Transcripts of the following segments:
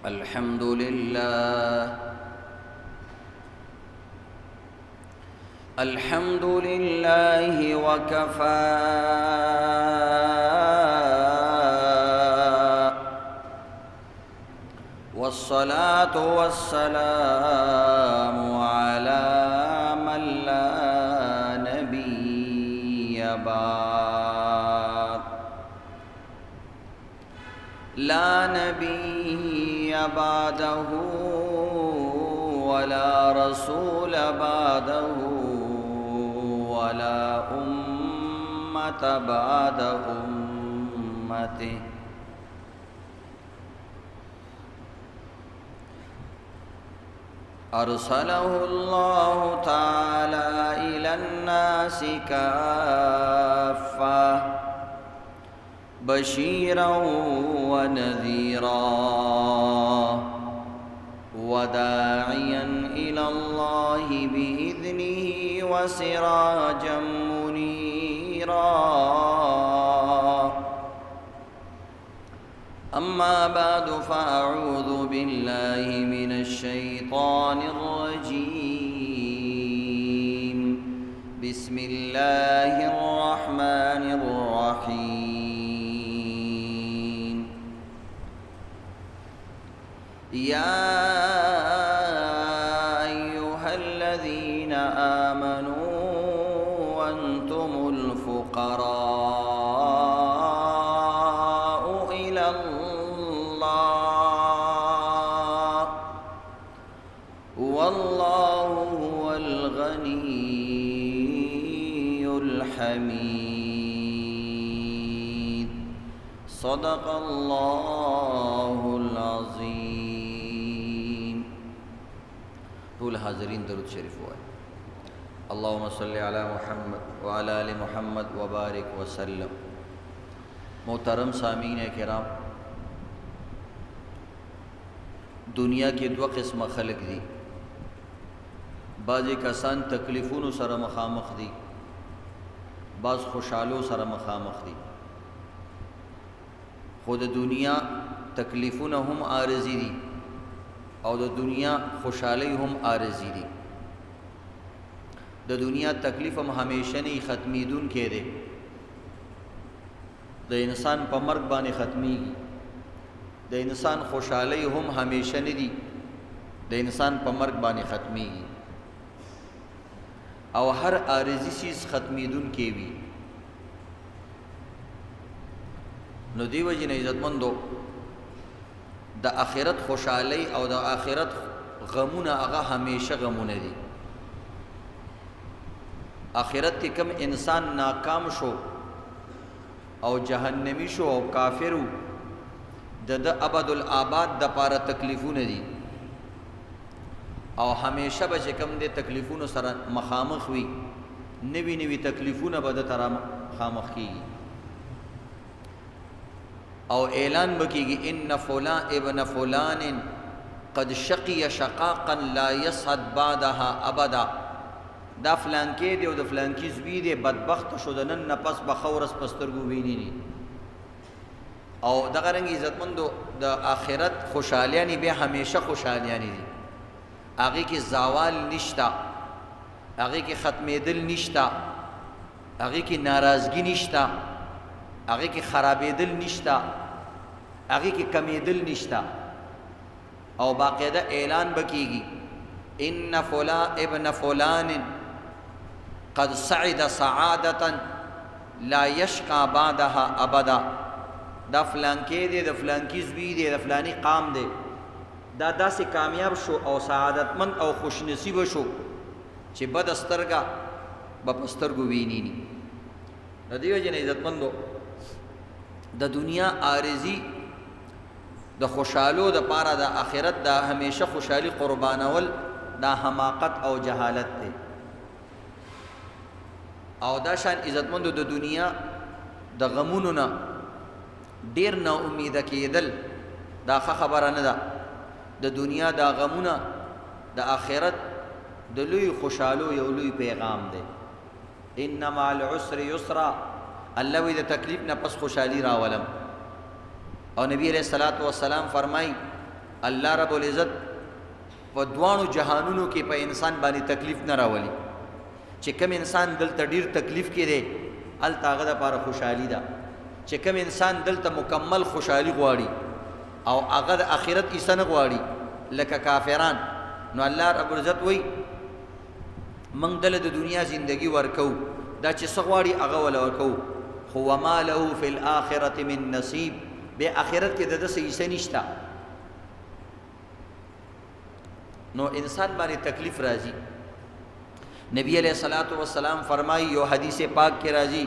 الحمد لله الحمد لله وكفى والصلاة والسلام على من لا نبي بعد لا نبي بعده ولا رسول بعده ولا أمة بعد أمته أرسله الله تعالى إلى الناس كافة بشيرا ونذيرا وداعيا إلى الله بإذنه وسراجا منيرا أما بعد فأعوذ بالله من الشيطان الرجيم بسم الله الرحمن الرحيم يا أيها الذين آمنوا أنتم الفقراء إلى الله والله هو الغني الحميد صدق الله العظيم. طول حاضرین درود شریف وائے. اللهم صل علی محمد وعلى آل محمد وبارک وسلم. محترم سامعین کرام، دنیا کې دو قسم خلق دي. بعضی کسان تکلیفونو سره مخامخ دي، بعض خوشحالو سره مخامخ دي. خود دنیا تکلیفونه هم عارضی دي او د دنیا خوشحالی هم عارضی دي. د دنیا تکلیف هم همیشه نه ختمیدون کې دی. د انسان په مرګ باندې ختمیږي. د انسان خوشحالی هم همیشه نه دي، د انسان په مرګ باندې ختمیږي. او هر عارضی چیز ختمیدون کې وي. نو دیو جن عزتمندو د آخرت خوشحالی او د آخرت غمونه هغه همیشه غمونه دي. آخرت کې کم انسان ناکام شو او جهنمی شو او کافرو د ابد الآباد د پاره تکلیفونه دي. او همیشه به چې کم دي تکلیفونو سره مخامخ وي، نوی نوی تکلیفونه به د تر مخامخ کیږي او اعلان بکیږي ان فلان ابن فلان قد شقي شقاقا لا يصعد بعدها ابدا. دا فلان کې دی او د فلان کې زوی دی بدبخت شو د نن نه پس به خورس پسترګو ویني ني. او دغه رنګ عزتمندو د آخرت خوشالیانی به همیشه خوشالیانی دي. هغه کې زوال نشتا، هغه کې ختمېدل نشتا، هغه کې ناراضگی نشتا، هغه کې خرابېدل نشتا، هغه کې کمیدل نشتا. او باقاعده اعلان بکیږي ان فلان ابن فلان قد سعد سعادة لا يشقى بعدها ابدا. دا فلان کې دی، د فلان کې زوی دی، د فلانی قام دی، دا داسې کامیاب شو او سعادتمند او خوش نصیب شو چې بد سترګه به په سترګو ویني ني. د دیو جن عزتمندو د دنیا عارضی د خوشحالو د پاره د آخرت د همیشه خوشحالی قربانول دا حماقت او جهالت دی. او دا شان عزتمندو د دنیا د غمونو نه ډیر نا امیده کېدل دا خبره نه ده. د دنیا دا غمونه د آخرت د لوی خوشحالو یو لوی پیغام دی. ان مع العسر یسرا، الله وی د تکلیف نه پس خوشحالی راولم. او نبی علیہ الصلوۃ والسلام فرمای الله رب العزت په دوانو جهانونو کې په انسان باندې تکلیف نه راولي چې کوم انسان دلته ډیر تکلیف کې دی هلته هغه دپاره خوشحالي ده چې کوم انسان دلته مکمل خوشحالي غواړي او هغه د آخرت کیسه نه غواړي لکه کافران نو الله رب العزت وایي موږ دله د دنیا زندگی ورکو دا چې څه غواړي هغه وله ورکو خو وما له فی الآخرة من نصیب بیا آخرت کې د ده څه حصه نشته نو انسان باندې تکلیف راځي نبی علیہ الصلوۃ والسلام فرمائی یو حدیث پاک کے راضی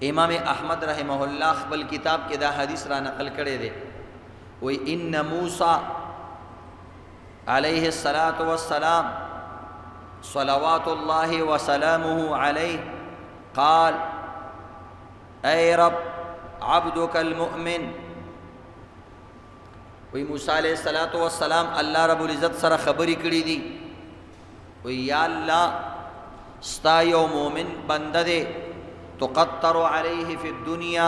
امام احمد رحمہ اللہ خپل کتاب کے دا حدیث را نقل کرے دے وی ان موسیٰ علیہ الصلوۃ والسلام صلوات اللہ وسلامہ علیہ قال اے رب عبدک المؤمن وی موسیٰ علیہ السلام اللہ رب العزت سره خبری کړي دي وی یا اللہ ستا یو مومن بنده دے تقطر علیہ فی الدنیا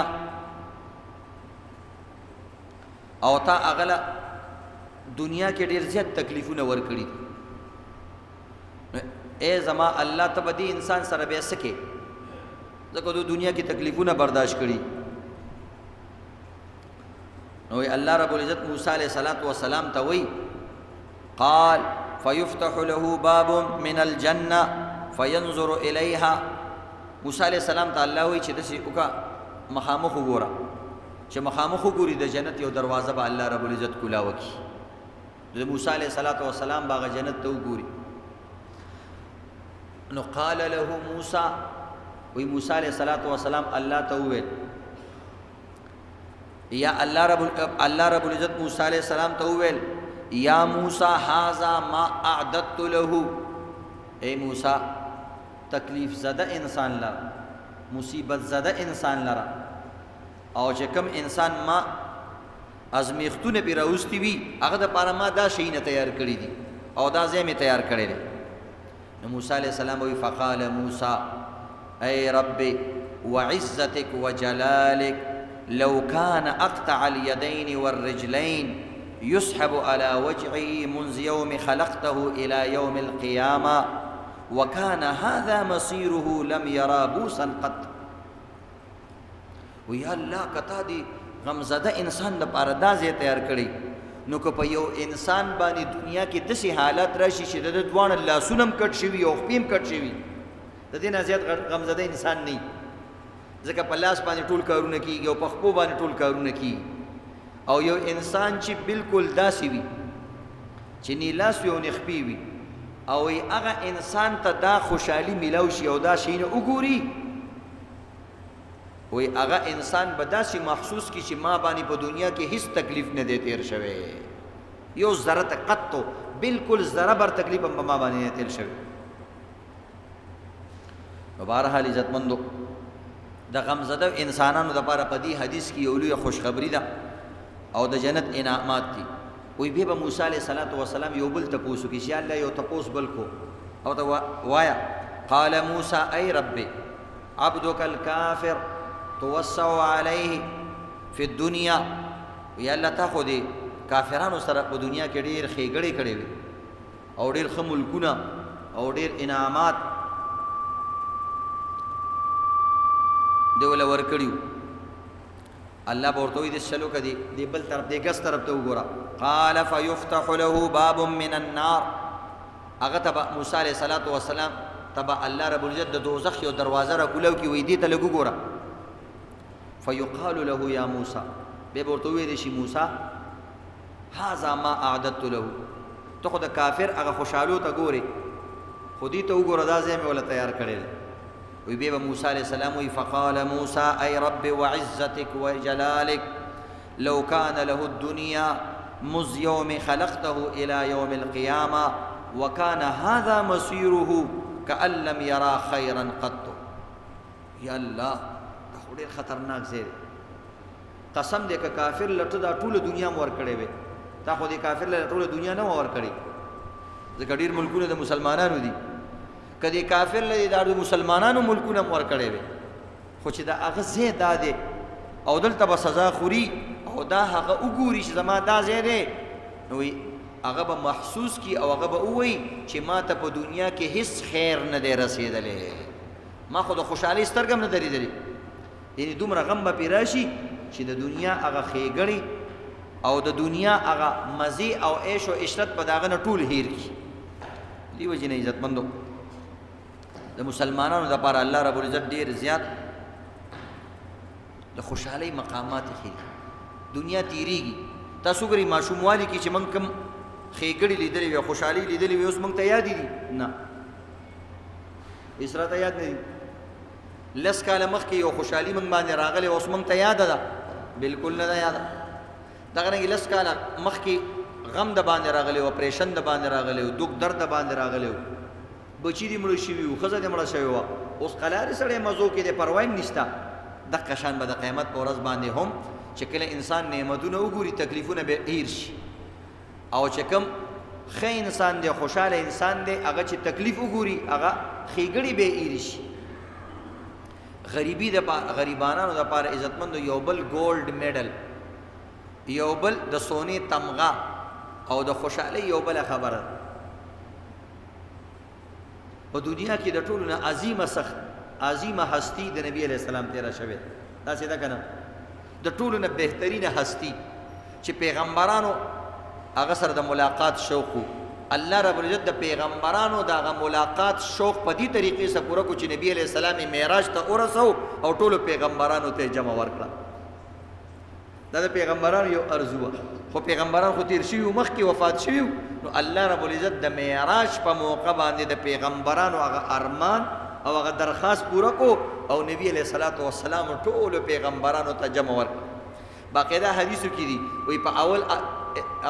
او تا اغلا دنیا کې ډیر زیات تکلیفونه ورکړي اے زما الله ته بدی انسان سره به سکے ځکه د دنیا کې تکلیفونه برداشت کړي نو الله رب العزت موسی علیہ السلام ته وی قال فيفتح له باب من الجنة فينظر إليها موسی علیہ السلام ته الله وی چې دسی وکا مخامخ وګوره چې مخامخ وګوري د جنت یو دروازه به الله رب العزت کولا وکي د موسی علیہ السلام باغ جنت ته وګوري نو قال له موسی وی موسی علیہ السلام الله ته وویل یا الله رب العزت موسی علیہ السلام ته وویل یا موسیٰ حاذا ما اعددت له اے موسیٰ تکلیف زدہ انسان لرا مصیبت زدہ انسان لرا او چې کوم انسان ما ازمیختونه پی راوستی وی هغه د پاره ما دا شی نه تیار کړی دي او دا ځای می تیار کړی دی نو موسی علیہ السلام وی فقال موسی اے رب وعزتك وجلالك لو كان اقطع اليدين والرجلين يسحب على وجهه منذ يوم خلقته إلى يوم القيامة وكان هذا مصيره لم يرى بوسا قط ويا الله کتا دی غمزده انسان د پاره دا ځای تیار کړی نو که په یو انسان باندې دنیا کې داسې حالت راشي چې د دوانه لاسونه هم کټ شوي او خپې هم کټ شوي د دې نه زیات غمزده انسان نه ځکه په لاس باندې ټول کارونه کېږي او په خپو باندې ټول کارونه کېږي او یو انسان چې بالکل داسې وي چې نه لاس وي او نه خپې وي او هغه انسان ته دا خوشحالي میلاو شي او دا شی نه وګوري وی هغه انسان به داسې محسوس کی چې ما باندې په دنیا کې هیڅ تکلیف نه دی تیر شوی یو ذره قطو بالکل ذره بر تکلیف هم ما باندې نه تیر شوی نو بهرحال عزتمندو د غمزده انسانانو دپاره په دې حدیث کې یو لویه خوشخبري ده او د جنت انعامات دي وی بیا به موسی علیہ السلام یو بل تپوس وکړي چې الله یو تپوس بل کو او ته وایا قال موسی ای رب عبدک الکافر توسع علیه فی الدنیا وی الله تا خو دې کافرانو سره په دنیا کې ډېر ښېګړې کړې وي او ډېر ښه ملکونه او ډېر انعامات دی ولا ورکړیو الله ورته وی د شلو کدي دی بل طرف دی ګس طرف ته وګوره قال فيفتح له باب من النار هغه تبع موسی علیہ السلام تبع الله رب العزت د دوزخ یو دروازه را کولو کی وی دی ته لګو ګوره فيقال له يا موسی به ورته وی شي موسی هذا ما اعددت له ته خو د کافر هغه خوشالو ته ګوري خودی ته وګوره دا ځای مې ولا تیار کړل وی بیا موسی علیہ السلام وی فقال موسی ای رب وعزتك وجلالك لو كان له الدنيا مذ يوم خلقته الى يوم القيامه وكان هذا مصيره كأن لم يرى خيرا قط یا الله دا ډېر خطرناک ځای دی قسم دې که کافر لټه دا ټوله دنیا مو ورکړې وې تا خو دې کافر له ټوله دنیا نه ورکړې ځکه ډېر ملکونه د مسلمانانو دي کدی کافر لدی دا د مسلمانانو ملکونه ور کړې وي خو چې دا هغه ځای دا دی او دلته به سزا خوري او خدا هغه وګوري چې زما دا ځای دی نو هغه به محسوس کی او هغه به ووایي چې ما ته په دنیا کې هیڅ خیر نه دی رسېدلی ما خو د خوشحالۍ سترګه هم نه درېدلې یعنې دومره غم به پرې راشي چې د دنیا هغه ښېګڼې او د دنیا هغه مزې او عیش و عشرت به د هغه نه ټول هیر کړي دې وجې نه عزتمندو د مسلمانانو دپاره الله رب العزت ډېر زیات د خوشحالۍ مقامات ښیي دنیا تیریږي تاسو ګورئ ماشوموالي کې چې موږ کوم ښېګړې لیدلې وي خوشحالي لیدلې وي اوس موږ ته یادې دي نه هېڅ راته یاد نه دي لس کاله مخکې یو خوشحالي موږ باندې راغلی اوس موږ ته یاده ده بلکل نه ده یاده دغه رنګې لس کاله مخکې غم د باندې راغلی و اپریشن د باندې راغلی و دُک درد د باندې راغلی و بچي دې مړه شوي وو ښځه دې مړه شوې وه اوس قلارې سړی مزو کې دی پروا هم نشته دغه شان به د قیامت په ورځ باندې هم چې کله انسان نعمتونه وګوري تکلیفونه به هیر شي او چې کوم ښه انسان دی خوشحاله انسان دی هغه چې تکلیف وګوري هغه ښېګړې به هیر شي غریبي د غریبانانو دپاره عزتمندو یو بل ګولډ میډل یو بل د سونې تمغه او د خوشحالۍ یو بله خبره په دنیا کې د ټولو نه عظیمه هستی د نبی علیه السلام تیره شوې داسې ده که نه د ټولو نه بهترینه هستی چې پیغمبرانو هغه سره د ملاقات شوق و الله رب العزت د پیغمبرانو د هغه ملاقات شوق په دې طریقې سره پوره کړو چې نبی علیه السلام یې معراج ته ورسو او ټولو پیغمبرانو ته جمع ورکړه دا د پیغمبرانو یو ارزو وه خو پیغمبران خو تیر شوي مخکې وفات شوي نو الله رب العزت د معراج په موقع باندې د پیغمبرانو هغه ارمان او هغه درخواست پوره کو او نبی علیه الصلاۃ والسلام ټولو پیغمبرانو ته جمع ورکړه باقاعده حدیثو کې دي وایي په اول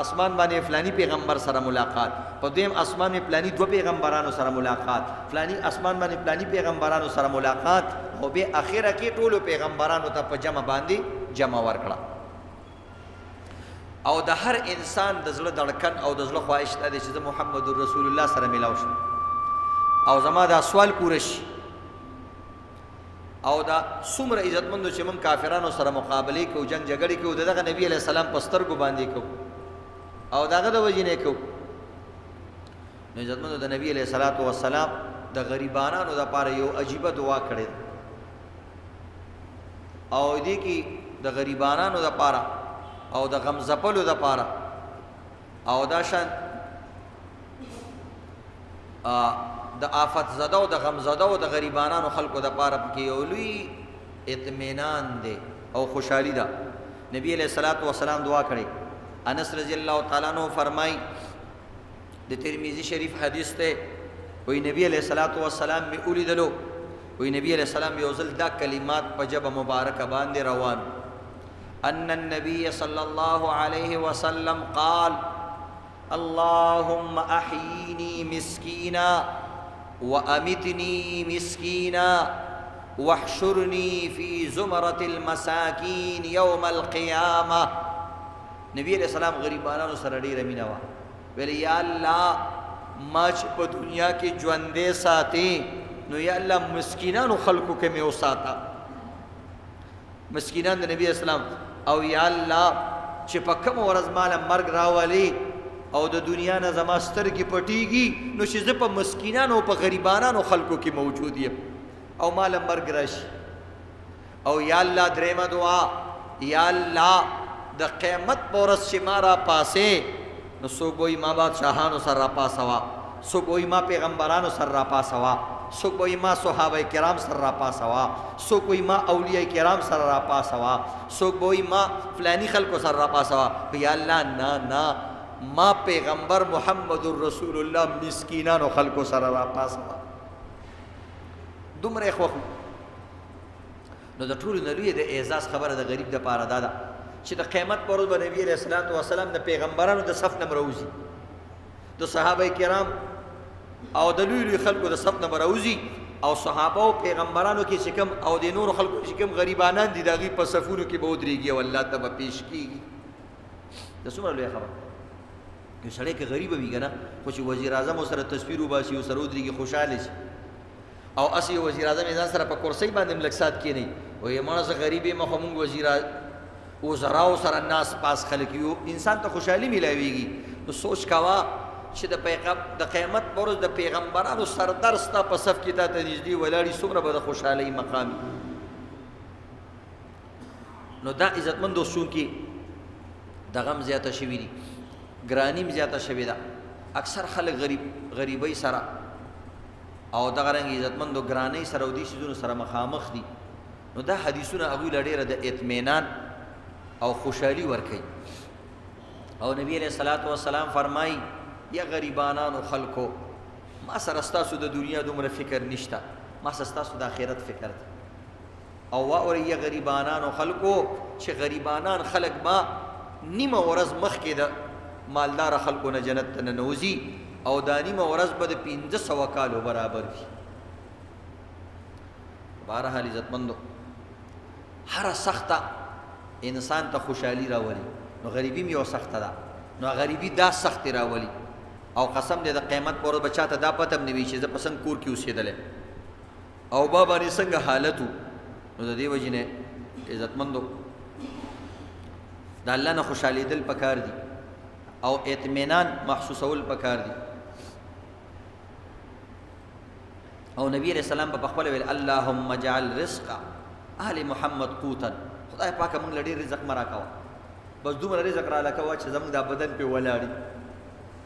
اسمان باندې فلانی پیغمبر سره ملاقات په دویم اسمان باندې فلانی دو پیغمبرانو سره ملاقات فلانی اسمان باندې فلانی پیغمبرانو سره ملاقات او به اخره کې ټولو پیغمبرانو ته په جمع باندې جمع ورکړه او د هر انسان د زړه دړکن او د زړه خواهش دا دی چې زه محمد رسول الله سره ملاو شم او زما دا سوال پوره شي او دا څومره عزتمندو چې موږ کافرانو سره مقابلې کوو جنګ جګړې کوو د دغه نبي علیه السلام په سترګو باندې کوو او دغه د وجې نه کوو نو عزتمندو د نبي علیه السلام د غریبانانو دپاره یو عجیبه دعا کړې ده او دې کې د غریبانانو دپاره او د غم ځپلو دپاره او دا شان د آفت زده او د غم زده او د غریبانانو خلکو دپاره پکې یو لوی اطمینان دی او خوشحالي ده نبی علیہ السلام دعا کړې انس رضی اللہ تعالیٰ عنہ فرمائی د ترمذی شریف حدیث ته وی نبی علیہ السلام می اولیدلو وی نبی علیہ السلام یو ځل دا کلمات په ژبه مبارکه باندې روان ان النبي صلى الله عليه وسلم قال اللهم احيني مسكينا وامتني مسكينا واحشرني في زمرة المساكين يوم القيامة نبی علیہ السلام غریبانانو سره ډیره مینه وه ویل یا الله ما چې په دنیا کې ژوندې ساتې نو یا الله مسکینانو خلکو کې مې وساته مسکینان د نبی اسلام او یا الله چې په کومه ورځ ماله مرګ راولي او د دنیا نه زما سترګې پټېږي نو چې زه په مسکینانو او په غریبانانو خلکو کې موجود یم او ماله مرګ راشي او یا الله درېمه دعا یا الله د قیامت په ورځ چې ما راپاسې نو څوک وایي ما بادشاهانو سره راپاسوه څوک وایي ما پیغمبرانو سره راپاسوه څوک وایي ما صحابه کرام سره راپاسوه څوک وایي ما اولیاء کرام سره راپاسوه څوک وایي ما فلانی خلکو سره راپاسوه یا الله نه ما پیغمبر محمد رسول الله مسکینانو خلکو سره راپاسوه دومره خوښو نو د ټولو نه لویه د اعزاز خبره د غریب دپاره دا ده چې د قیامت پر ورځ به نبي علیه السلام د پیغمبرانو د صف نه راوځي د صحابه کرام او د لوی لوی خلکو د صف نه راوځي او صحابه او پیغمبرانو کې چې کوم او د نورو خلکو چې کوم غریبانان دي د هغوی په صفونو کې به ودرېږي او الله ته به پیش کېږي د څومره لویه خبره یو سړی که غریبه وي که نه خو چې وزیر اعظم ورسره تصویر وباسي ورسره ودرېږي خوشحاله شي او اسی وزیر اعظم ځان سره په کرسۍ باندې هم لږ ساعت کښېنوي وایي مړه زه غریب یم خو مونږ وزراو سره ناس پاس خلک یو انسان ته خوشحالي ملاويږي. نو سوچ کوا چې د قیامت پر ورځ د پیغمبرانو سردار ستا په صف کې تا ته نږدې ولاړي څومره به د خوشحالۍ مقام. نو دا عزتمند دوستون کې د غم زیاته شوي دي، ګرانیم زیاته شوې ده. اکثر خلک غریبۍ سره او دغه رنګ عزتمندو ګرانۍ سره او دې شیزونو سره مخامخ دي. نو دا حدیثونه هغوی له ډېره د اطمینان او خوشحالي ورکوي. او نبی علیہ الصلوۃ والسلام فرمایي یا غریبانانو خلکو ما سره ستاسو د دنیا دومره فکر نشته، ما سره ستاسو د آخرت فکر دی. او واورئ یا غریبانانو خلکو چې غریبانان خلک ما نیمه ورځ مخکې د مالدار خلکو نه جنت ته ننوځي او دا نیمه ورځ به د 500 کالو برابر وي. بهرحال عزتمندو هره سخته انسان ته خوشحالي راولي، نو غریبي م یو سخته ده. نو غریبي دا سخت راولي او قسم دې د قیامت پر ورځ به چاته دا پته هم نه وي چې زه په څنګه کور کې اوسېدلی او با باندې څنګه حالت و. نو د دې وجې نه عزتمندو د الله نه خوشحالېدل پکار دي او اطمینان محسوسول پکار دي. او نبی علیہ السلام په خپل ویل اللهم اجعل رزق اهل محمد قوتا، خدای پاک موږ له ډېر رزق مرا کوه، بس دومره رزق را لکوه چې زموږ دا بدن پې ولاړي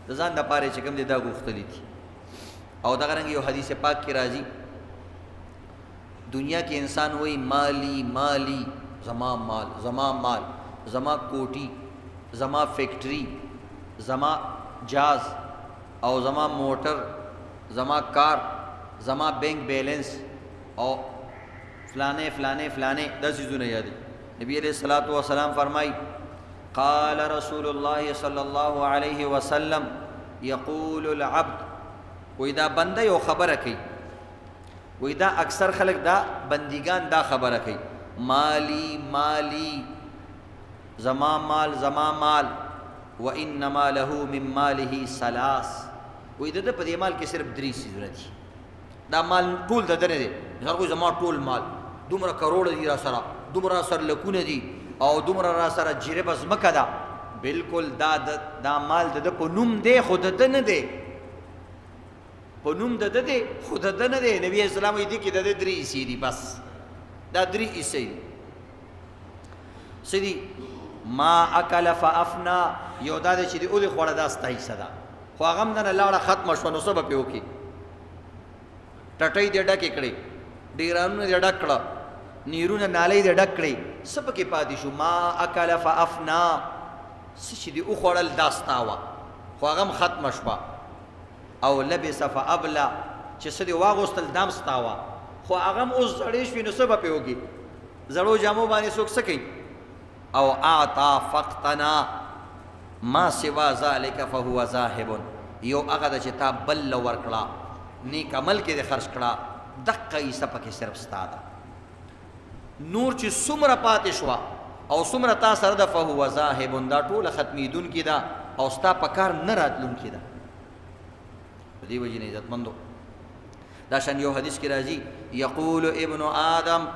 د ځان دپاره چې کوم دی دا غوښتلي دي. او دغه رنګ یو حدیث پاک کې راځي دنیا کې انسان وایي مالی مالی، زما مال زما مال، زما کوټي، زما فیکټري، زما جاز او زما موټر، زما کار، زما بینک بیلنس او فلانے فلانے فلانے دا چیزونه یادي. نبی علیہ الصلوۃ والسلام فرمائی قال رسول الله صلی الله علیه وسلم یقول العبد، وی دا بنده یو خبره کوي، وی دا اکثر خلق دا بندگان دا خبره کوي مالی مالی، زما مال زما مال، وانما له من ماله ثلاث، وی دا په دې مال کې صرف 3 چیزونه دي. دا مال ټول د نه دی، هغه زما ټول مال دومره کروڑ دي را سره، دومره سره لکونه دي او دومره را سره جریب ازمکه ده. بالکل دا مال د په نوم دی خو د نه دی، په نوم د دی خو د نه دی. نبی اسلام یې دي کې د 3 حصې دي، بس دا 3 حصې دي. سدي ما اکل فافنا، یو دا چې دی او د خوړه دا ستا حصه ده، خو هغه هم نه لاړه ختمه شوه، نو څه به پې وکړي؟ ټټۍ دې ډکې کړې، ډیرانونه دې ډک کړه، نیرونه نالۍ دې ډک کړې، څه پکې پاتې شو؟ ما اکل فافنا، څه چې دې وخوړل دا ستا وه، خو هغه هم ختمه شوه. او لبس فابلا، چې څه دې واغوستل دا هم ستا وه، خو هغه هم اوس زړې شوې، نو څه به پې وکړي؟ زړو جامو باندې څوک څه کوي؟ او اعطا فقتنا ما سوا ذلك فهو ذاهب، یو هغه ده چې تا بل ورکړه نیک عمل کې دې خرج کړه، دقه حصه پکې صرف ستا ده. نور چې څومره پاتې شوه او څومره تا سره ده فهو ذاهب، دا ټوله ختمېدونکې ده او ستا په کار نه راتلونکې ده. په دې وجې نه عزتمندو دا شان یو حدیث کې راځي یقول ابن آدم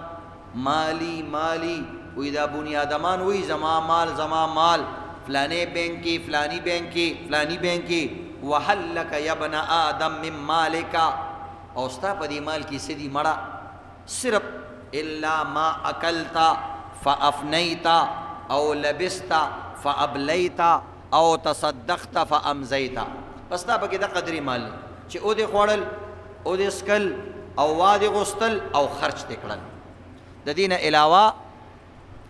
مالی مالی، وی دا بنی آدمان وی زما مال زما مال، فلانے بینک کی فلانی بینک کی فلانی بینک کی، وحل لک یا ابن آدم من مالکا، او ستا په دې مال کې سدي مړه صرف الا ما اکلتا فافنیتا او لبستا فابلیتا او تصدقت فامزیتا، بس تا پکې د قدرې مال چې او دې خوړل او دې سکل او وادې غوستل او خرچ دې کړل، د دې نه علاوه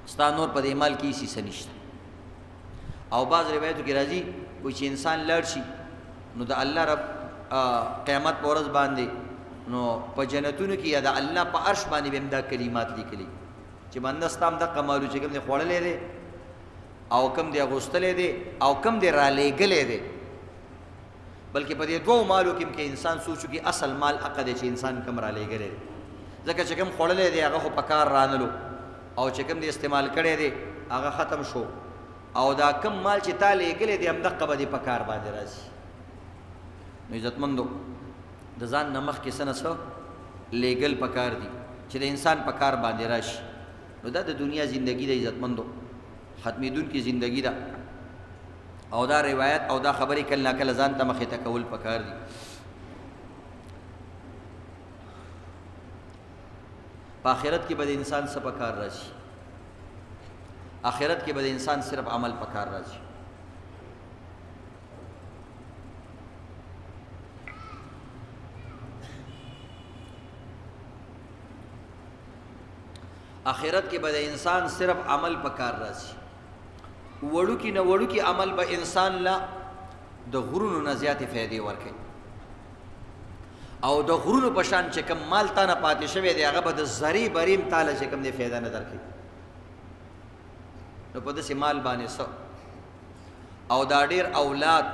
ستا نور په دې مال کې هیڅ څه نشته. او بعض روایتو کې راځي وایي چې انسان لاړ شي نو د الله رب قیامت په ورځ باندې نو په جنتونو کې یا د الله په عرش باندې به هم دا کلمات لیکلي چې بنده ستا هم دقه مالو چې کوم دی خوړلی دی او کوم دی اغوستلی دی او کوم دی رالیږلی دی. بلکې په دې دوو مالو کې کې انسان سوچو کې اصل مال هغه دی چې انسان کوم رالیږلی دی، ځکه چې کوم خوړلی دی هغه خو په کار رانلو او چې کوم دی استعمال کړی دی هغه ختم شو، او دا کم مال چې تا لیږلی دی همدقه به دې په کار باندې راځي. نو عزتمندو د ځان نه مخکې څه نه څه لیږل په کار دي چې د انسان په کار باندې راشي. نو دا د دنیا زندگی د عزتمندو ختمېدونکې زندگی ده او دا روایت او دا خبرې کله ناکله ځان ته مخې ته کول پکار دي. په آخرت کې به د انسان څه پکار راځي؟ آخرت کې به د انسان صرف عمل پکار راځي. آخرت کې به د انسان صرف عمل پکار راځي. وړوکی نه وړوکی عمل به انسان لا د غرونو نه زیاتې فایدې ورکوي او د غرونو په شان چې کوم مال تا نه پاتې شوی دی هغه به د زرې بریم تاله چې کوم دی فایده نه درکوي. نو په داسې مال باندې څه او دا ډېر اولاد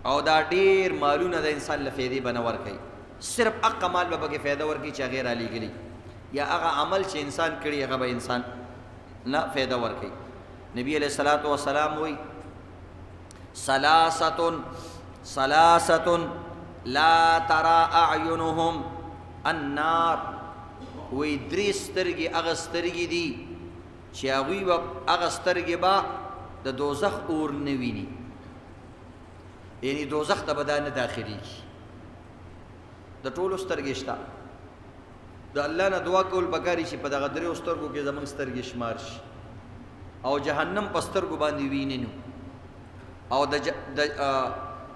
او دا ډېر مالونه د انسان له فایدې به نه ورکوي. صرف هغه مال به پکې فایده ورکوي چې هغې رالیږلي یا هغه عمل چې انسان کړي هغه به انسان نه فایده ورکوي. نبی علیہ الصلوۃ والسلام وی ثلاثه لا ترى اعینهم النار، وی درې سترګې هغه سترګې دي چې هغوی به هغه سترګې به د دوزخ اور نه ویني، یعنی دوزخ ته به دا نه داخلېږي. د ټولو سترګې شته، د الله نه دعا کول پکاري چې په دغه دریو سترګو کې زموږ سترګې شمار شي او جهنم په سترګو باندې ویني نو او د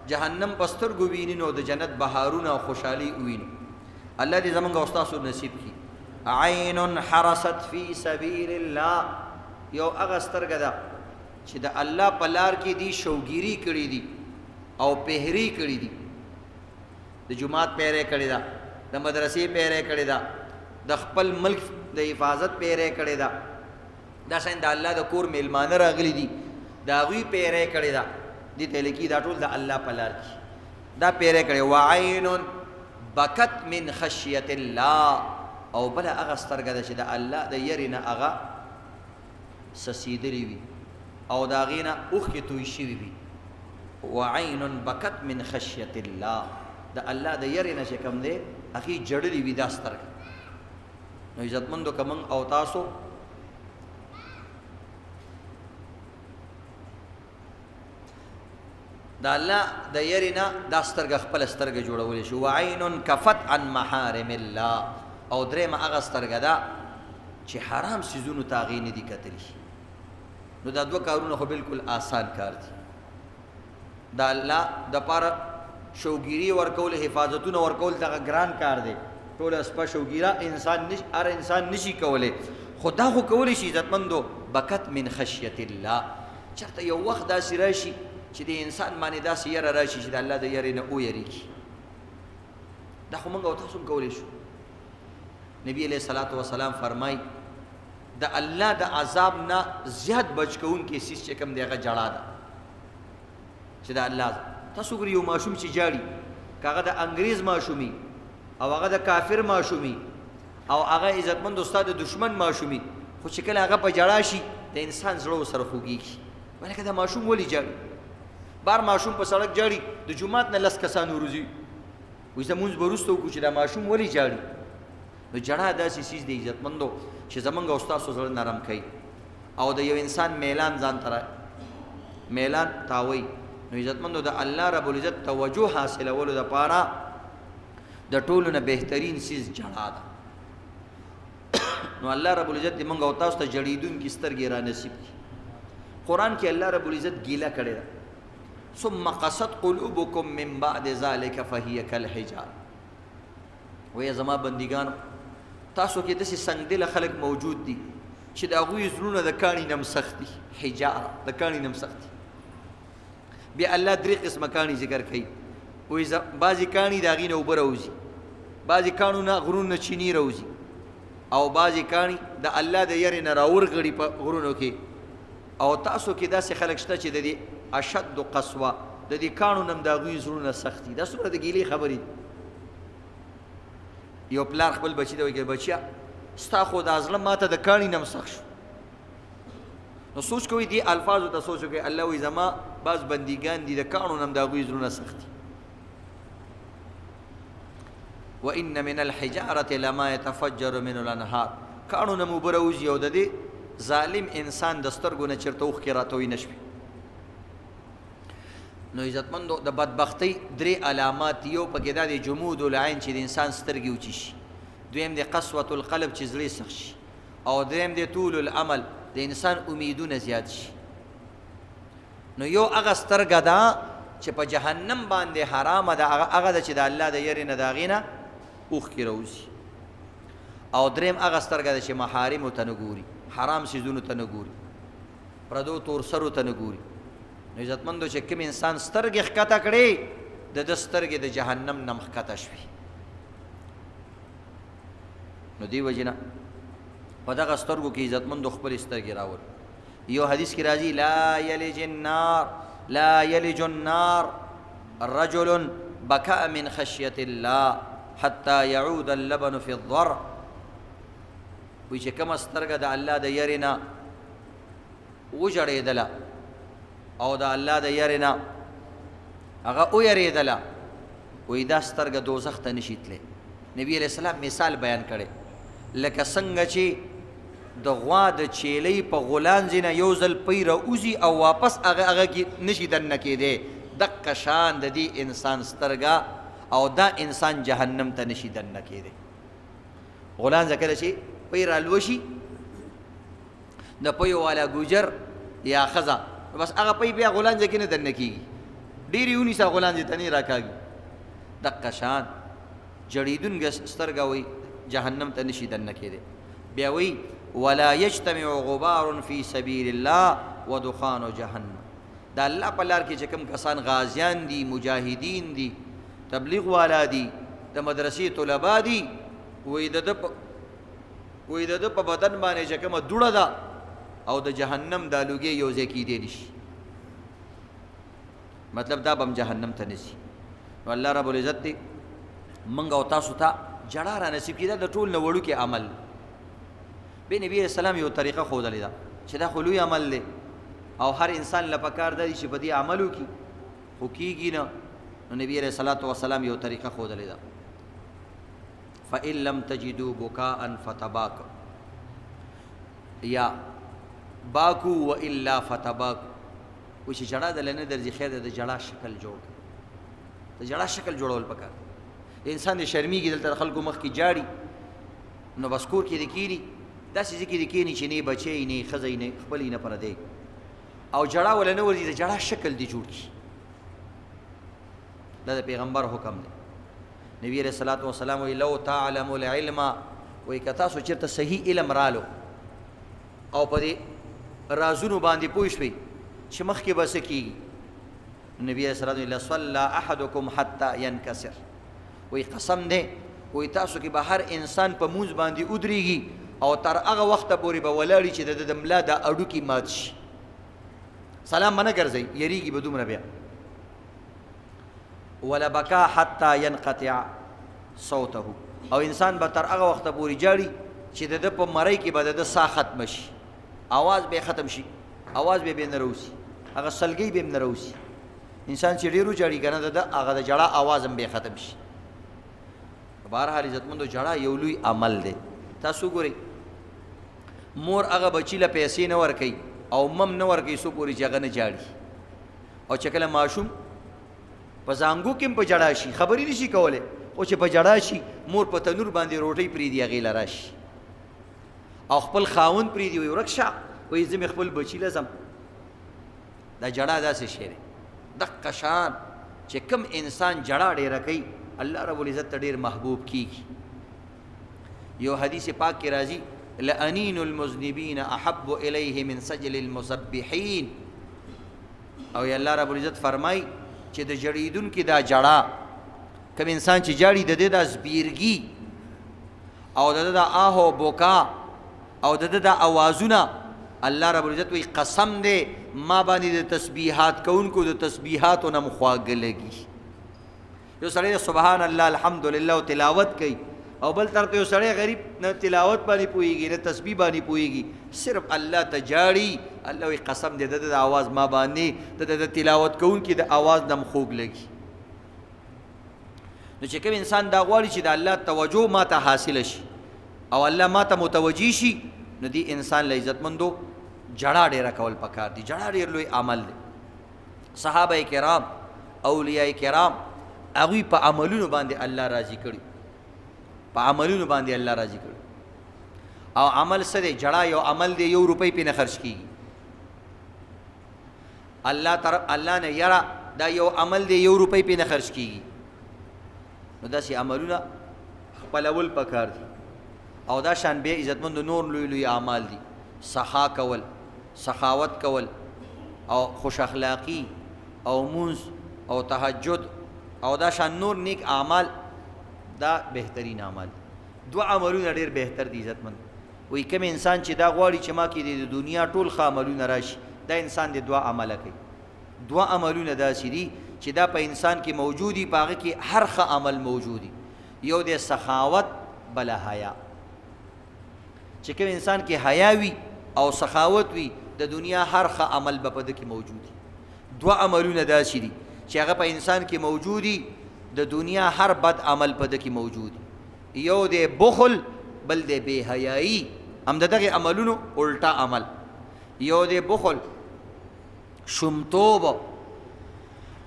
جهنم په سترګو ویني نو د جنت بهارونه او خوشحالي ووینو. الله دې زموږ او ستاسو نصیب کړي. عین حرست فی سبیل الله، یو هغه سترګه ده چې د الله په لار کې دي شوګیري کړي دي او پهري کړي دي، د جماعت پیری کړي ده، د مدرسې پیری کړي ده، د خپل ملک د حفاظت پیری کړي ده، دا شان د الله د کور میلمانه راغلي دي د هغوی پیری کړي ده، دې ته لیکي دا ټول د الله په لار کې دا پیری کړي. وعین بکت من خشیت الله، او بله هغه سترګه ده چې د الله د یرې نه هغه سسیدلې وي او د هغې نه اوښکې توی شوي وي. وعین بکت من خشیت الله، د الله د یرې نه چې کوم دی هغې جړلې وي دا سترګه. نو عزتمندو که موږ او تاسو د الله د یرې نه دا سترګه خپله سترګه جوړولی شو. وعین کفت عن محارم الله، او درېیمه هغه سترګه ده چې حرام څیزونو ته هغې نه دي کتلي. نو دا دوه کارونه خو بالکل آسان کار دي. د الله دپاره شوګیري ورکول، حفاظتونه ورکول دغه ګران کار دی. ټوله شپه شوګیره هر انسان نشي کولی، خو دا خو کولی شي عزتمندو بکت من خشیت الله. چېرته یو وخت داسې راشي چې د انسان باندې داسې یره راشي چې د الله د یرې نه ویریږي. دا خو موږ او تاسو هم کولی شو. نبی علیہ الصلوۃ والسلام فرمای د الله د عذاب نه زیات بچ کوونکی څیز چې کوم دی هغه ژړا ده. چې د الله تاسو ګورئ یو ماشوم چې ژاړي، که هغه د انګریز ماشومي او هغه د کافر ماشومي او هغه عزتمند استاد د دشمن ماشومي، خو چې کله هغه په ژړا شي د انسان زړه ورسره خوږېږي. ولکه دا ماشوم ولې ژاړي؟ بار ماشوم په سړک ژاړي، د جومات نه 10 کسان وروځي، وایي زمونځ به وروسته وکړو چې دا ماشوم ولې ژاړي. نو ژړا داسې څیز دی عزتمندو چې زمونږ او ستاسو زړه نرم کوي او د یو انسان میلان ځان ته میلان تاوي. نو عزتمندو د الله رب العزت توجه حاصلولو دپاره د ټولو نه بهترین څیز ژړا ده. نو الله رب العزت دې موږ او تاسو ته جړېدونکي سترګې را نصیب کړي. قرآن کې الله رب العزت ګیله کړې ده، ثم قست قلوبکم من بعد ذلك فهي كالحجار. وایي زما بندګانو تاسو کې داسې سنګدله خلک موجود دي چې د هغوی زړونه د کاڼي نه هم سخت دي، حجاره د کاڼي نه هم سخت دي. بیا الله 3 قسمه کاڼي ذکر کوي. وایي بعضې کاڼي د هغې نه اوبه راوځي، بعضې کاڼو نه غرونو نه چینې راوځي، او بعضې کاڼي د الله د یرې نه راورغړي په غرونو کې. او تاسو کې داسې خلک شته چې د دې اشد قسوه د دې کاڼو نه هم د هغوی زړونه سخت دي. دا څومره د ګیلې خبرې دي. یو پلار خپل بچي ته وایي بچیا ستا خو دا زړه ما ته د کاڼي نه هم سخت شو. نو سوچ کوئ دې الفاظو ته سوچ وکړئ. الله وایي زما بعض بندګان دي د کاڼو نه هم د هغوی زړونه سخت دي. وان من الحجاره لما يتفجر منه الانهار، کاڼو نه مو اوبه راوځي او د دې ظالم انسان د سترګو نه چېرته اوښکې راتوی نه شوي. نو عزتمندو د بدبختۍ 3 علامات یو پکې دا دی جمود العین چې د انسان سترګې وچې شي، دویم دی قسوة القلب چې زړه سخت شي، او دریم دی طول العمل د انسان امیدونه زیات شي. نو یو هغه سترګه ده چې په جهنم باندې حرامه ده، هغه ده چې د الله د یرې نه د هغې نه اوښکې راوځي. او دریم هغه سترګه ده چې محارمو ته نه ګوري، حرام څیزونو ته نه ګوري، پردو تور سرو ته نه ګوري. نو عزتمندو چې کوم انسان سترګې ښکته کړې د ده سترګې د جهنم نه ښکته شوي. نو دې وجې نه په دغه سترګو کې عزتمندو خپلې سترګې راول. یو حدیث کې راځي لا یلج النار رجل بکا من خشیة الله حتی یعود اللبن فی الضرع. وی چې کومه سترګه د الله د یرې نه وژړېدله او د الله د یرې نه هغه ویرېدله، وی دا سترګه دوزخ ته نشي تللی. نبی علیہ السلام مثال بیان کړی لکه څنګه چې د غوا د چیلۍ په غولانځې نه یو ځل پی راوځي او واپس هغه کې نشي دننه کېدی، دقه شان د دې انسان سترګه او دا انسان جهنم ته نشي دننه کېدی. غولانځه کله چې پی رالوشي د پیو والا ګوجر یا ښځه بس هغه پی بیا غولانځه کې نه دننه کېږي، ډېرې ونیسه غولانځې ته نه راکاږي. دقه شان جړېدونکې سترګه وی جهنم ته نشي دننه کېدی. بیا وی ولا یجتمع غبار فی سبیل الله ودخان جهنم. دا الله په لار کې چې کوم کسان غازیان دي، مجاهدین دي، تبلیغ والا دي، د مدرسې طلبا دي، وی د ده په بدن باندې چې کومه دوړه ده او د جهنم دا لوګي یو ځای کېدی نشي، مطلب دا به هم جهنم ته نشي. نو الله رب العزت دی موږ او تاسو ته جړه را نصیب کړي. دا د ټول نه وړوکی عمل به نبی علیہ السلام یو طریقه ښودلې ده چې دا خو لوی عمل دی او هر انسان له پکار دی چې په دې عمل وکړي، خو کېږي نه. نو نبی علیہ الصلوۃ والسلام یو طریقه ښودلې ده فإن لم تجدوا بکاء فتباکوا، یا باکو وإلا فتباکوا. وایي چې جړه دله نه درځي، خیر د جړه شکل جوړ کړه، د جړه شکل جوړول پکار. انسان دې شرمیږي دلته خلکو مخ کې جاړي نو بس کور کې دې کېني، داسې ځای کې دې کېني چې نه بچی نه ښځه نه خپل نه پردی او جړه ولا نه ورځي، د جړه شکل دې جوړ کړي. دا د پیغمبر حکم دی. نبی علیہ الصلوۃ والسلام وی لو تعلم العلم، وی که تاسو چېرته صحیح علم رالو او په دې رازونو باندې پوه شوئ چې مخکې به څه کېږي. نبی علیہ السلام وی لصلى احدکم حتی ینکسر، وی قسم دی وی تاسو کې به هر انسان په مونځ باندې ودرېږي او تر هغه وخته پورې به ولاړي چې د ملا دا اډوکي مات شي. سلام به نه ګرځئ، یریږي به دومره بیا. ولبکا حتی ینقطع صوته، او انسان به تر هغه وخته پورې جاړي چې د ده په مرۍ کې به د ده ساه ختمه شي، آواز به ختم شي، آواز به نه راوځي، هغه سلګۍ به نه راوځي. انسان چې ډېر وجاړي که نه د ده هغه د جړه آواز هم به ختم شي. بهرحال عزتمندو جړه یو لوی عمل دی. تاسو ګورئ مور هغه بچي له پیسې نه ورکوي او مم نه ورکوي څو پورې چې هغه نه جاړي، او چې کله ماشوم په زانګو کې هم په جړه شي خبرې نشي کولی، خو چې په جړه شي مور په تنور باندې روټۍ پرېږدي هغې له راشي او خپل خاوند پرېږدي وایي ورک شه، وایي زه مې خپل بچي له ځم. دا جړه داسې شی دی. دقه شان چې کوم انسان جړه ډېره کوي الله رب العزت ته ډېر محبوب کېږي. یو حدیث پاک کې راځي لأنین المذنبین احب الیه من سجل المسبحین، او الله رب العزت فرمای چې د جړېدونکي دا جړه کوم انسان چې جاړي د دې دا زبیرګي او د دا آهو بوکا او د دا اوازونه الله رب العزت وی قسم دې ما باندې د تسبیحات کوونکو د تسبیحاتو نه خواږه لګي. یو سړی سبحان الله الحمدلله او تلاوت کوي او بل طرف ته یو سړی غریب نه تلاوت باندې پوهېږي نه تسبیح باندې پوهېږي، صرف الله ته جاړي. الله وی قسم دې د آواز ما باندې د تلاوت کوونکي د آواز نه خوږ لګي. نو چې کوم انسان دا غواړي چې د الله توجه ما ته حاصله شي او الله ما ته متوجي شي، نو دی انسان له عزتمندو جړه ډېره کول پکار دي. جړه ډېر لوی عمل دی. صحابه کرام اولیاء کرام هغوی په عملونو باندې الله راضي کړي، په عملونو باندې الله راضي کړي. او عمل څه دی؟ جړه یو عمل دی، 1 روپۍ پې نه خرج کېږي. الله نه یره دا یو عمل دی، 1 روپۍ پې نه خرج کېږي. نو داسې عملونه خپلول پکار دي. او دا شان بیا عزتمندو نور لوی لوی اعمال دي، سخا کول، سخاوت کول، او خوش اخلاقی، او مونز، او تهجد، او دا شان نور نیک اعمال. دا بهترین اعمال. 2 عملونه ډېر بهتر دي عزتمند. وی کوم انسان چې دا غواړي چې ما کې د دنیا ټول ښه عملونه راشي، دا انسان د 2 عمله کوي. 2 عملونه داسې دي چې دا په انسان کې موجودي، په هغه کې هر ښه عمل موجودي. یو د سخاوت، بل حیا. چې کوم انسان کې حیا وي او سخاوت وي، د دنیا هر ښه عمل به په ده کې موجودي. 2 عملونه داسې دي چې هغه په انسان کې موجودي، د دنیا هر بد عمل په ده کې موجودي. یو د بخل، بل د بے حیايي. هم د دغه عملونو الټا عمل. یو د بخل، شمتوب،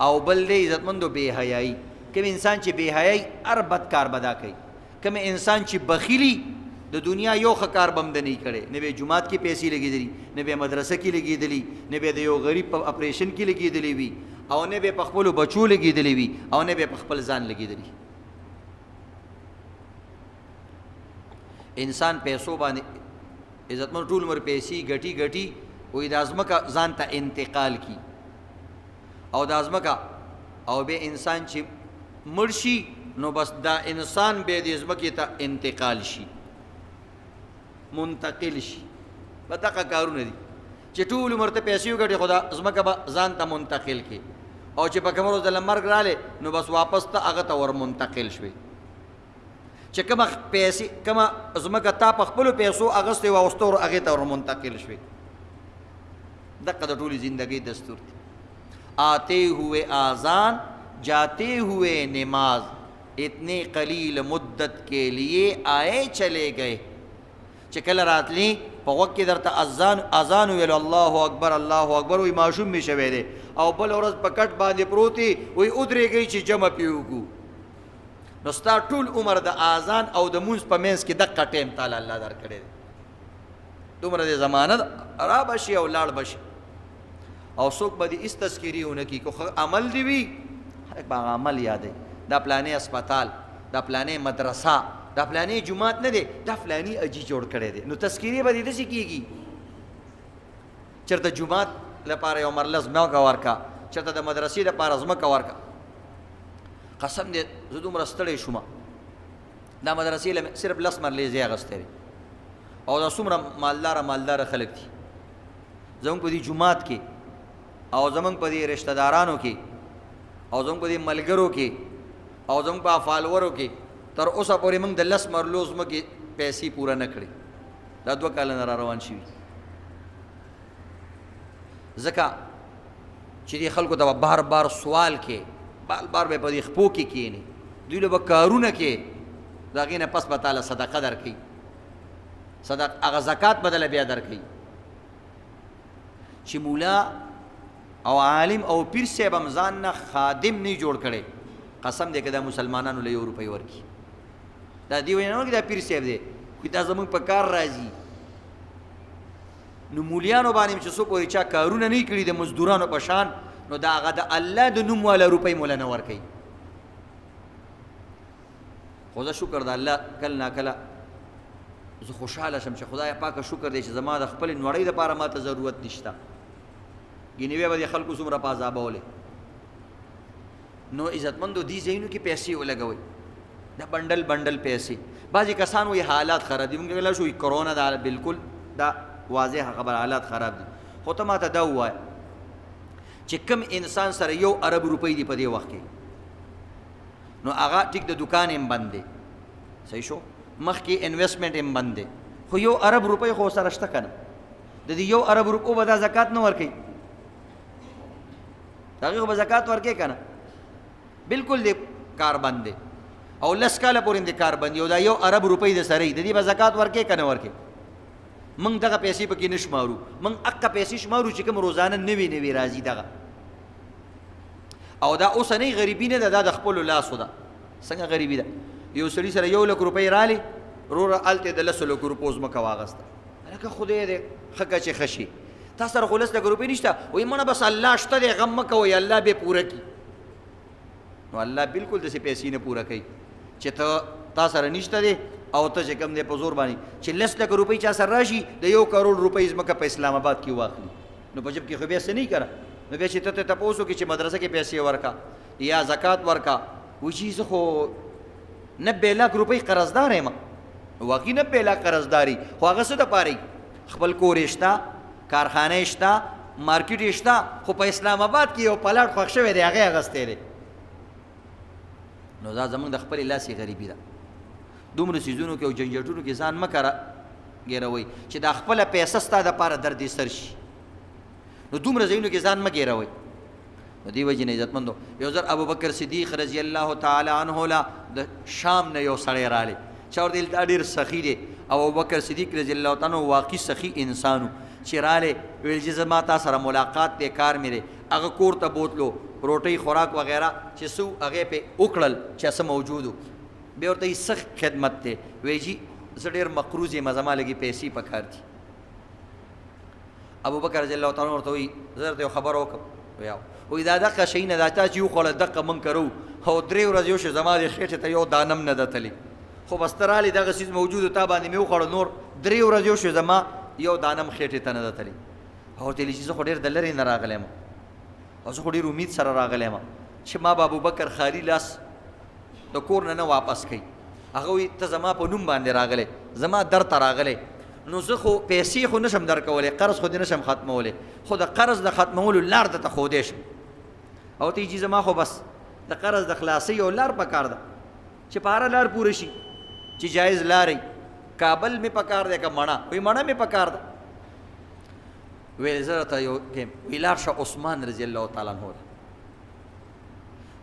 او بل د عزتمندو بے حیايي. کوم انسان چې بے حیايي هر بد کار بدا کوي. کوم انسان چې بخیلی، د دنیا یو ښه کار به هم ده نه کړی، نه به جومات کې پیسې لګېدلي، نه به مدرسه کې لګېدلي، نه به د یو غریب په اپریشن کې لګېدلی وي، او نه به په خپلو بچو لګېدلی وي، او نه به په خپل ځان لګېدلی. انسان پیسو باندې عزتمند ټول عمر پیسې ګټي ګټي، وایي دا ځمکه ځان ته انتقال کی، او دا ځمکه او به انسان چې مړ شي نو بس دا انسان به د ځمکې ته انتقال شي، منتقل شي. په دغه کارونه دي چې ټول عمر ته پیسې وګټې، خو دا ځمکه به ځان ته منتقل کړي، او چې په کومه ورځ د مرګ رالی نو بس واپس ته هغه ته ور منتقل شوې. چې کومه پیسې، کومه ځمکه تا په خپلو پیسو اخیستې وه، اوس ته هغې ته ور منتقل شوې. دغه د ټولې زندګۍ دستور دی. آتے ہوئے آذان، جاتے ہوئے نماز، اتنے قلیل مدت کے لیے آئے چلے گئے. چې کله راتلی په وخت کې درته اذان ویلو، الله اکبر الله اکبر، وایي ماشوم مې شوی دی، او بل ورځ په کټ باندې پروت دی، وایي ودرېږئ چې جمع پې وکړو. نو ستا ټول عمر د اذان او د مونځ په منځ کې دقه ټیم تعالی الله درکړی دی. دومره د زمانه را به شي او لاړ به شي، او څوک به دې هېڅ تذکیري ونه کړي. که عمل دې وي، خلک به هغه عمل یادوي. دا پلانې اسپتال، دا پلانې مدرسه، دا فلانی جماعت نه دی، دا فلانی اجي جوړ کړی دی. نو تذکیرې به دې داسې کېږي، چېرته جماعت لپاره یو مرله ځمکه ورکړه، چېرته د مدرسې لپاره ځمکه ورکړه. قسم دی زه دومره ستړی شوم، دا مدرسې له صرف 10 مرلې ځای اخیستی دی، او دا څومره مالداره خلک دي زموږ په دې جماعت کې، او زموږ په دې رشته دارانو کې، او زموږ په دې ملګرو کې، او زموږ په فالورو کې. تر اوسه پورې موږ د 10 مرلو ځمکې پیسې پوره نه کړې. دا 2 کاله نه را روان شوي. ځکه چې دې خلکو ته به بار بار سوال کې، بار به په دې خپو کې کښېني، دوی له به کارونه کې، د هغې نه پس به تعالی صدقه درکوي، هغه زکات به دله بیا درکوي. چې مولا او عالم او پیر صاحب هم ځان نه خادم نه جوړ کړی، قسم دی که دا مسلمانانو له 1 روپۍ ورکړي. دا دی وایي نه ورکړي دا پیر صاحب دی، خو دا زموږ په کار راځي. نو مولیانو باندې چې څوک پورې چا کارونه نه کړي د مزدورانو په شان، نو دا هغه د الله د نوم والا روپۍ مولا نه ورکوي. خو زه شکر د الله کله ناکله زه خوشحاله شم چې خدای پاکه شکر دی چې زما د خپلې نړۍ دپاره ما ته ضرورت نشته، ګینې بیا به د خلکو څومره په عذابولی. نو عزتمندو دې ځایونو کې پیسې ولګوئ، دا بنډل پیسې. بعضې کسان وایي حالات خراب دي، موږ ویلی شو کرونا دا بالکل دا واضح خبر حالات خراب دي. خو ته ما ته دا ووایه چې کوم انسان سره 1 ارب روپۍ دي په دې وخت کې، نو هغه ټیک د دکان هم بند دی، صحیح شو، مخکې انویسټمنټ هم بند دی، خو 1 ارب روپۍ خو سره شته که نه؟ د دې 1 ارب روپو به دا زکات نه ورکوي، د هغې خو به زکات ورکوي که نه؟ بالکل دی کار بند دی، او 10 کاله پورې د کار بند دی، او دا 1 ارب روپۍ د سره یي، د دې به زکات ورکوي که نه ورکوي؟ موږ دغه پیسې پکې نه شمارو، موږ هغه پیسې شمارو چې کوم روزانه نوي نوي راځي دغه. او دا اوسنۍ غریبي نه ده، دا د خپلو لاسو ده. څنګه غریبي ده؟ یو سړي سره 1 لک روپۍ رالی، وروره هلته د 10 لکو روپو ځمکه واغسته. هلکه خدای دې ښه که چې ښه شي، تا سره خو 10 لک روپۍ نشته، وایي مړه بس الله شته دی، غم مه کوئ، الله به پوره کړي. نو الله بالکل داسې پیسې نه پوره کوي چې تا سره نشته دی او ته چې کوم دی په زور باندې چې 10 لک روپۍ چا سره راشي د 1 کروڑ روپۍ ځمکه په اسلام آباد کې واخلي، نو په جب کې خو بیا څه نه کړه. نو بیا چې ته تپوس وکړي چې مدرسه کې پیسې ورکا یا زکات ورکا، وایي چې زه خو 90 لک روپۍ قرضدار یم. واقعي 90 لک قرضداري خو هغه څه دپاره خپل کور شته، کارخانه شته، مارکیټ شته، خو په اسلام آباد کې یو پلاټ خوښ شوی دی هغې اخیستی دی. نو دا زمونږ د خپلې لاسې غریبي ده. دومره څیزونو کې او جنجټونو کې ځان مه ګیروئ چې دا خپله پیسه ستا دپاره دردې سر شي. نو دومره ځایونو کې ځان مه ګیروئ. نو دې وجې نه عزتمندو یو ځل ابوبکر صدیق رضی الله تعالی عنه له د شام نه یو سړی رالی، چا ورته ویل دا ډېر سخي دی. او ابوبکر صدیق رضی الله تعالی عنه واقعي سخي انسان و چې رالی، ویل چې زما تا سره ملاقات دی، کار مې دی. هغه کور ته بوتلو، روټۍ خوراک وغیره چې څه هغې پې وکړل چې څه موجود و. بیا ورته یې سخت خدمت دی، وایي جي زه ډېر مقروض یم، زما لږې پیسې پکار دي. ابوبکر رضی الله تعالی عنه ورته وایي زه درته یو خبره وکړم. وایي دا دغه شی نه دا تا چې وخوړه دغه موږ کرو، او 3 ورځې وشوې زما د خېټې ته یو دانم نه ده تللی، خو بس ته رالې دغه څیز موجود و تا باندې مې وخوړه، نور 3 ورځې وشوې زما یو دانم خېټې ته نه ده تللی. هغه ورته ویلي چې زه خو ډېر د لرې نه راغلی یم او زه خو ډېر امید سره راغلی یم چې ما به ابوبکر خالي لاس د کور نه واپس کوي. هغه وایي ته زما په نوم باندې راغلی، زما در ته راغلی، نو زه خو پیسې خو نشم درکولی، قرض خو دې نشم ختمولی، خو د قرض د ختمولو لار درته ښودی شم. او ته یې زما خو بس د قرض د خلاصۍ یو لار پکار ده چې په هره لار پوره شي، چې جایز لارې. کابل مې پکار دی که مڼه؟ وایي مڼه مې پکار ده. ویل زه راته یو ټیم وایي لاړ شه عثمان رضی الله تعالی عنه ته.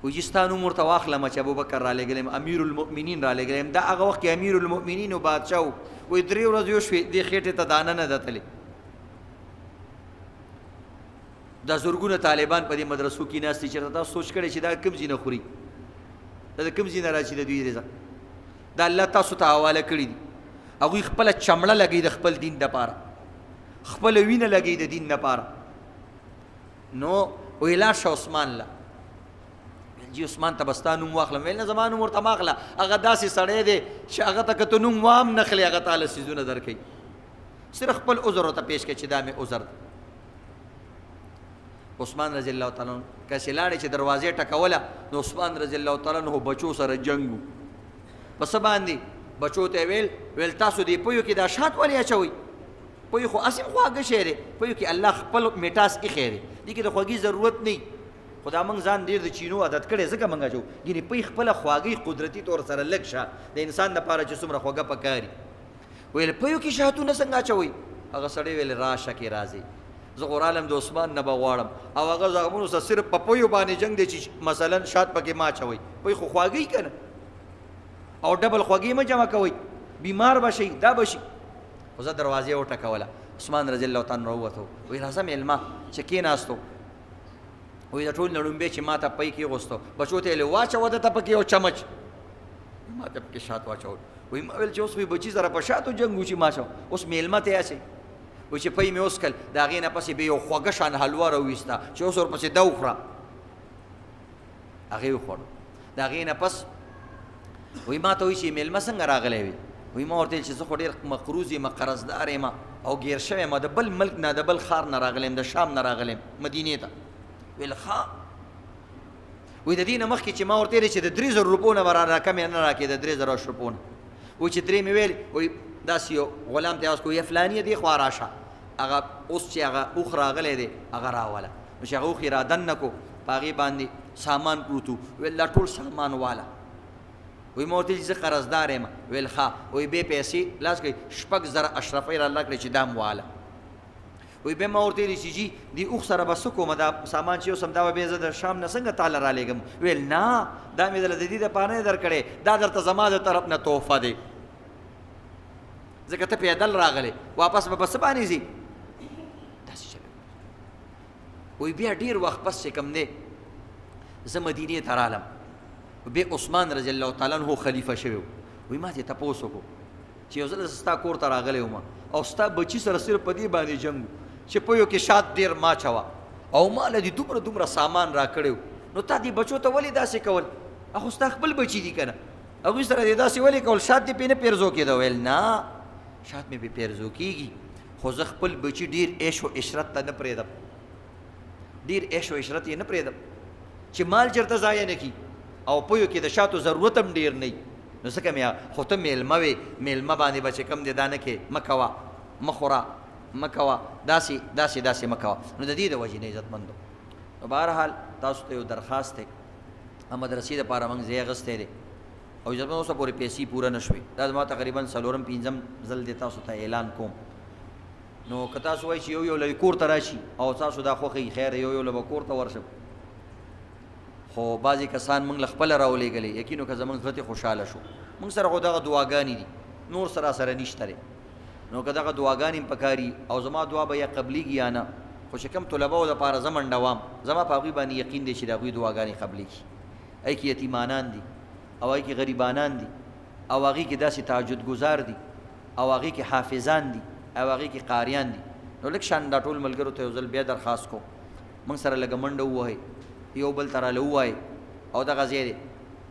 وایي چې ستا نوم ورته واخلم چې ابوبکر رالېږلی یم، امیر المؤمنین رالېږلی یم. دا هغه وخت کې امیر المؤمنین و بادشاه و. وایي 3 ورځې وشوې دې خېټې ته دانه نه ده تلې. دا زرګونه طالبان په دې مدرسو کې ناست دي، چېرته تاسو سوچ کړی چې دا کوم ځای نه خوري، دا د کوم ځای نه راشي د دوی رضا؟ دا الله تاسو ته حواله کړي دي. هغوی خپله چمړه لګوي د خپل دین دپاره، خپله وینه لګوي د دین دپاره. نو وایي لاړ شه عثمان له. جی عثمان ته به ستا نوم واخلم؟ ویل نه زما نوم ورته مه اخله، هغه داسې سړی دی چې هغه ته که ته نوم وام نه خلي هغه تاله څیزونه درکوي. صرف خپل عذر ورته پیش کړه چې دا مې عذر دی. عثمان رضی الله تعالی عنه کسې لاړې چې دروازې ټکوله، نو عثمان رضی الله تعالی عنه بچو سره جنګ و. په څه باندې؟ بچو ته ویل تاسو دې پویو کې دا شات ولې اچوئ؟ پوی خو اصل خواږه شی دی، پویو کې الله خپل میټاس ایښی دی، دې کې د خوږي ضرورت نه وي. خو دا موږ ځان ډېر د چینو عادت کړی ځکه موږ اچوو. ګینې پوی خپله خواږی قدرتي طور سره لږ شه د انسان دپاره چې څومره خوږه پکاري. ویل پویو کې شاتونه څنګه اچوئ؟ هغه سړی ویل راشه کې راځئ، زه خو رالم د عثمان نه به غواړم، او هغه زغمونو سره صرف په پویو باندې جنګ دی چې مثلا شات پکې ما اچوئ. پوی خو خواږی که نه، او ډبل خوږې مه جمع کوئ، بیمار به شئ، دا به شي. خو زه دروازې وټکوله. عثمان رضی الله تعالی عنه راووتو، وایي راځه مېلمه چې کېناستو. وایي د ټول نه لومبې چې ما ته پی کېغوستو، بچو ته یې واچوه ده ته پکې یو چمچ، ما ته پکې شات واچول. وایي ما ویل چې اوس خو بچي سره په شاتو جنګ و چې ما اچوه، اوس مېلمه ته یې اچوئ. وایي چې پی مې وسکل، د هغې نه پسې بیا یو خوږه شان حلوا راوویسته چې اوس ورپسې ده وخوره. هغې وخوړو. د هغې نه پس وایي ما ته وایي چې مېلمه څنګه راغلی وي؟ وایي ما ورته ویل چې زه خو ډېر مقروض یم، قرضدار یم او ګیر شوی یم، د بل ملک نه د بل ښار نه راغلی یم، د شام نه راغلی یم مدینې ته. ویل ښه. وایي د دې نه مخکې چې ما ورته ویلې چې د 3000 روپو نه به را کمې نه راکړې، د 3000 روپو نه. وایي چې 3 مې ویلې، وایي داسې یو غلام ته یې وایي فلانیه دې خوا راشه، هغه اوس چې هغه اوښ راغلی دی هغه راوله. نو چې هغه اوښ یې را دننه کړو، په هغې باندې سامان پروت و. ویل دا ټول سامان واله. وایي ما ورته ویل چې زه قرضدار یم. ویل ښه. وایي بیا پیسې لاس کړئ، 6,000 اشرفۍ را الله کړئ چې دا م واله. وایي بیا ما ورته ویلې چې جي دې اوښ سره به څه کومه، دا سامان چې اوسم دا به بیا زه د شام نه څنګه تاله رالیږم؟ ویل نه، دا مې درله د دې دپاره نه درکړی، دا درته زما د طرف نه تحفه دی. ځکه ته پیدل راغلی واپس به بس باندې ځي داسې چلوي وایي بیا ډېر وخت پس چې کوم دی زه مدینې ته رالم بیا عثمان رضی الله تعالی عنه خلیفه شوی وایي ما دې تپوس وکړو چې یو ځل ستا کور ته راغلی وم او ستا بچي سره صرف په دې باندې جنګ چې په یو کې شات ډېر ماچوه او ما له دې دومره سامان را کړی نو تا دې بچو ته ولې داسې کول هغه ستا خپل بچي دي که نه هغوی سره دې داسې ولې کول شات دې پرې نه پیرزو کېده ویل نه شات مې پرې پیرزو کېږي خو زه خپل بچي ډېر عیش و عشرت ته نه پرېږدم ډېر عیش و عشرت یې نه پرېږدم چې مال چېرته ضایع نه کړي او پویو کې د شاتو ضرورت هم ډېر نه وي نو ځکه مې خو ته میلمه وې میلمه باندې به چې کوم دی دا نه کې مه کوه مه خوره مه کوه داسې مه کوه نو د دې د وجې نه عزتمندو نو بهرحال تاسو ته یو درخواست دی مدرسې دپاره موږ ځای اخیستی دی او عزتمندو اوسه پورې پیسې پوره نه شوې دا زما تقریبا 4م 5م ځل دی تاسو ته اعلان کوم نو که تاسو وایئ چې یو لري کور ته راشي او تاسو دا خوښوي خیر یو له به کور ته ورشم خو بعضې کسان موږ له خپله راولېږلې یقینو که زموږ زړه خوشحاله شو موږ سره خو دغه دعاګانې دي نور سره نشته دی نو که دغه دعاګانې هم پکاري او زما دعا به یا قبلیږي یا نه خو چې کوم طلباو دپاره زه منډوام زما په هغوی باندې یقین دی چې د هغوی دعاګانې قبلیږي هغې کې یتیمانان دي او هغې کې غریبانان دي او هغې کې داسې تهجد ګزار دي او هغې کې حافظان دي او هغې کې قاریان دي نو لږ شان دا ټول ملګرو ته یو ځل بیا درخواست کوم موږ سره لږه منډه ووهئ یو بل ته راله ووایئ او دغه ځای دی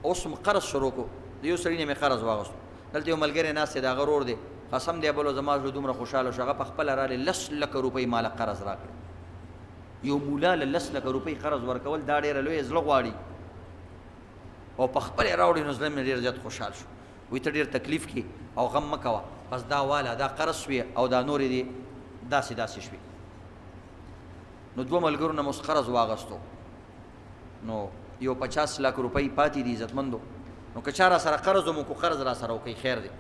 اوس م قرض شروع کړو د یو سړي نه مې قرض واغوستو دلته یو ملګری ناست دی د هغه رور دی قسم دی بلو زما زړه دومره خوشحاله شو هغه په خپله رالې 10 لکه روپۍ ماله قرض راکړې یو مولا له 10 لکه روپۍ قرض ورکول دا ډېره لویه زړه غواړي او په خپله یې راوړي نو زړه مې ډېر زیات خوشحال شو وایي ته ډېر تکلیف کې او غم مه کوه بس دا واله دا قرض شوې او دا نورې دې داسې شوې نو 2 ملګرو نه مو قرض واغستو نو یو 50 لک روپۍ پاتې دي عزتمندو نو که چا را سره قرض مو کو قرض را سره وکړئ خیر دی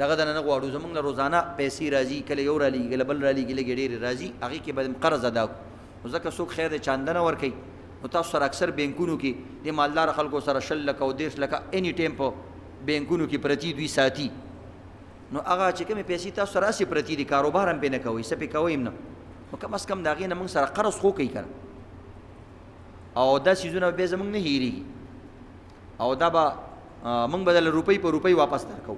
دغه دنه نه غواړو زموږ نه روزانه پیسې راځي کله یو رالیږي کله بل رالیږي لږې ډېرې راځي هغې کې به قرض ادا کړو نو ځکه څوک خیر دی چانده نه ورکوي نو تاسو سره اکثر بینکونو کې د مالداره خلکو سره 10 لکه او 10 لکه اني ټایم په بینکونو کې پرتي دوی ساتي نو هغه چې کومې پیسې تاسو سره هسې پرتي دي کاروبار هم پرې نه کوئ څه پرې کوئ هم نه نو کم از کم د هغې نه موږ سره قرض خو کوي که او دا څیزونه بیا زموږ نه هېرېږي او دا به موږ به دله روپۍ په روپۍ واپس درکوو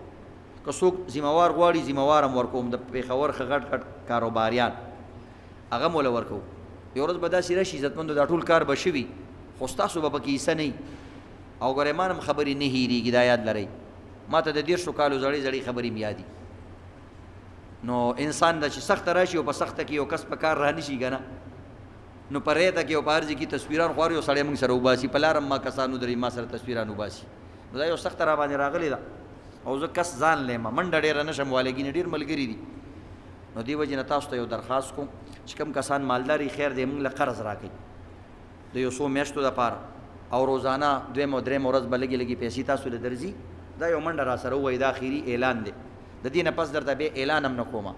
که څوک ذمهوار غواړي ذمهوار هم ورکوم د پېښور ښه غټ کاروباریان هغه مو له ورکوو یو ورځ به داسې راشي عزتمندو دا ټول کار به شوي خو ستاسو به پکې حصه نه وي او ګورې ما هم خبرې نه هېرېږي دا یاد لرئ ما ته د 10 کالو زړې خبرې م یادي نو انسان دا چې سخته راشي او په سخته کې یو کس په کار رانشي که نه نو په ریته کې او په هر ځای کې تصویران خوار یو سړی موږ سره وباسي په لاره ما کسان ودرېږي ما سره تصویران وباسي نو دا یو سخته را باندې راغلې ده او زه کس ځان لیمه منډه ډېره نه شم والګي نه ډېر ملګري دي نو دې وجې نه تاسو ته یو درخواست کوم چې کوم کسان مالداري خیر دی موږ له قرض راکوي د یو څو میاشتو دپاره او روزانه 2 او 3 ورځ به لږې پیسې تاسو له درځي دا یو منډه را سره ووایي دا اخري اعلان دی د دې نه پس درته بیا اعلان هم نه کومه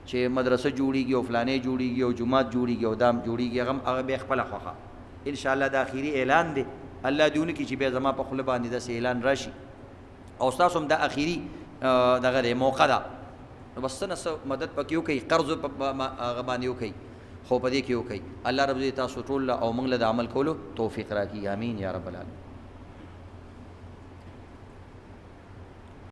چې مدرسه جوړیږي او فلانې جوړیږي او جومات جوړیږي او دام جوړیږي هغه بیا خپله خوښه انشاءالله دا اخري اعلان دی الله دې ونکړي چې بیا زما په خوله باندې داسې اعلان راشي او ستاسو هم دا اخري دغه دی موقع ده نو بس څه نه څه مدد پکې وکړئ قرض هغه باندې وکړئ خو په دې کې وکړئ الله رب دې تاسو ټول او موږ له د عمل کولو توفیق راکړي امین یا رب العالمین